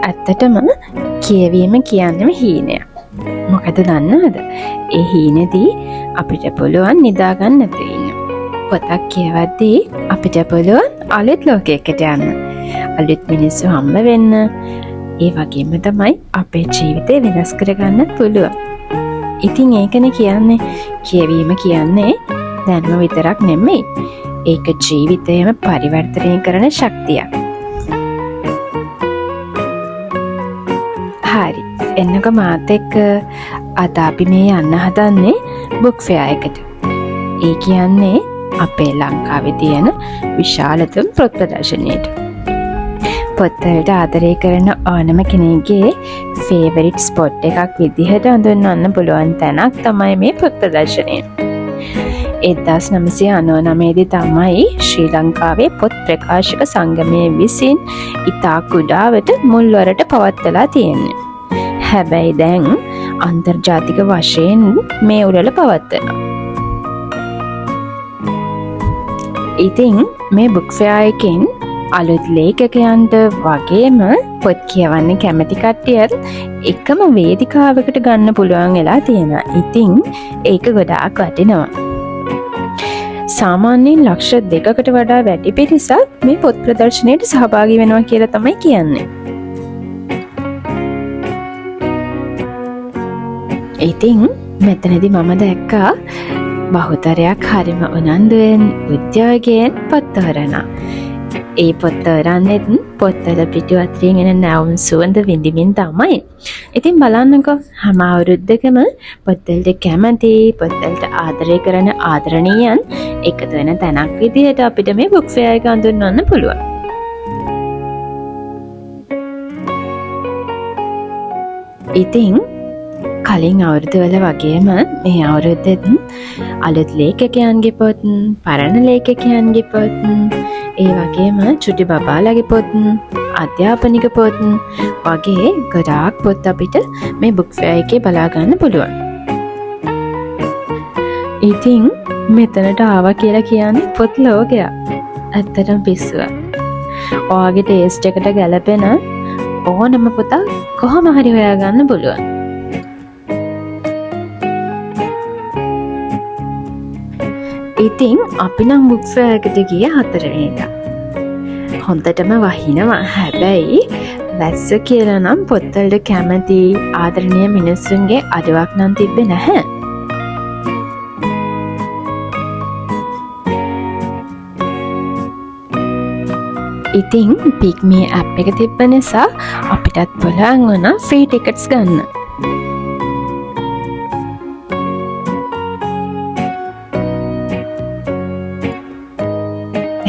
ඇත්තටම කියවීම කියන්නම හීනයක්. මොකද දන්නවද? ඒ හීනෙදී අපිට පුළුවන් නිදාගන්න නැතුව ඉන්න. පොතක් කියවද්දී අපිට පුළුවන් අලුත් ලෝකයකට යන්න. අලුත් මිනිස්සු හම්බ වෙන්න. ඒ වගේම තමයි අපේ ජීවිතේ වෙනස් කරගන්නත් පුළුවන්. ඉතින් ඒකනේ කියන්නේ කියවීම කියන්නේ දැනුම විතරක් නෙමෙයි. ඒක ජීවිතයම පරිවර්තනය කරන ශක්තියක්. හරි. එන්නකො මාත් එක්ක අද අපි මේ යන්න හදන්නේ බුක් ෆෙයා එකට. ඒ කියන්නේ අපේ ලංකාවේ තියෙන විශාලතම පොත් ප්‍රදර්ශනයට. පොත්වලට ආදරය කරන ඕනම කෙනෙක්ගේ ෆේවරිට් ස්පොට් එකක් විදිහට හඳුන්වන්න පුළුවන් තැනක් තමයි මේ පොත් ප්‍රදර්ශනය. 1999 තමයි ශ්‍රී ලංකාවේ පොත් ප්‍රකාශක සංගමය විසින් ඉතා කුඩාවට මුල්වරට පවත්වලා තියෙන්නේ. හැබැයි දැන් අන්තර්ජාතික වශයෙන් මේ උළෙල පවත්වනවා. ඉතින් මේ බුක් ෆෙයා එකෙන් අලුත් ලේඛකයන්ට වගේම පොත් කියවන්න කැමති කට්ටියත් එකම වේදිකාවකට ගන්න පුළුවන් වෙලා තියෙනවා. ඉතින් ඒක ගොඩාක් වටිනවා. සාමාන්‍යයෙන් ලක්ෂ 2කට වඩා වැඩි පිරිසක් මේ පොත් ප්‍රදර්ශනයට සහභාගී වෙනවා කියලා තමයි කියන්නේ. ඉතින් මෙතනදී මම දැක්කා බහුතරයක් හරිම උනන්දුවෙන් උද්‍යෝගයෙන් පොත් තෝරනවා. ඒ පොත් තෝරන්නෙත් පොත්වල පිටු අතරින් එන නැවුම් සුවඳ විඳිමින් තමයි. ඉතින් බලන්නකෝ හැම අවුරුද්දකම පොත්වලට කැමති, පොත්වලට ආදරය කරන ආදරණීයන් එකතු වෙන තැනක් විදිහට අපිට මේ බුක් ෆෙයා එක හඳුන්වන්න පුළුවන්. ඉතින් කලින් අවුරුදුවල වගේම මේ අවුරුද්දෙත් අලුත් ලේඛකයන්ගේ පොත්, පරණ ලේඛකයන්ගේ පොත්, ඒ වගේම චුටි බබාලගේ පොත්, අධ්‍යාපනික පොත් වගේ ගොඩාක් පොත් අපිට මේ බුක් ෆෙයා එකේ බලා ගන්න පුළුවන්. ඉතින් මෙතනට ආවා කියලා කියන්නේ පොත් ලෝකයක්. ඇත්තටම පිස්සුවක්. ඔයාගේ ටේස්ට් එකට ගැලපෙන ඕනම පොතක් කොහොම හරි හොයාගන්න පුළුවන්. ඉතින් අපි නම් බුක් ෆෙයා එකට ගියේ 4 වෙනිදා. හොඳටම වහිනවා. හැබැයි වැස්ස කියලා නම් පොත්වලට කැමති ආදරණීය මිනිස්සුන්ගේ අඩුවක් නම් තිබ්බේ නැහැ. ඉතින් පිග්මී ඇප් එක තිබ්බ නිසා අපිටත් පුළුවන් වුණා ෆ්‍රී ටිකට්ස් ගන්න.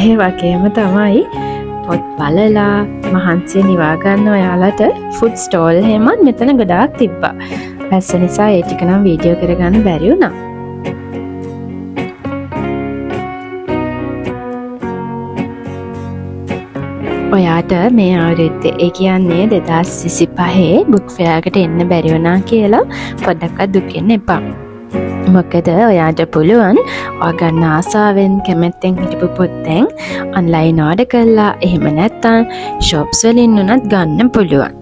ඒ වගේම තමයි පොත් බලලා මහන්සිය නිවා ගන්න ඔයාලට ෆුඩ් ස්ටෝල් එහෙමත් මෙතන ගොඩාක් තිබ්බා. වැස්ස නිසා ඒ ටික නම් වීඩියෝ කරගන්න බැරි වුණා. ඔයාට මේ අවුරුද්දේ ඒ කියන්නේ 2025 බුක් ෆෙයා එකට එන්න බැරි වුණා කියලා පොඩ්ඩක්වත් දුක් වෙන්න එපා. මොකද ඔයාට පුළුවන් ඔයාගන්න ආසාවෙන් කැමැත්තෙන් හිටපු පොත්තෙන් ඔන්ලයින් ඕඩර් කරලා එහෙම නැත්නම් ෂොප්ස් වලින් උනත් ගන්න පුළුවන්.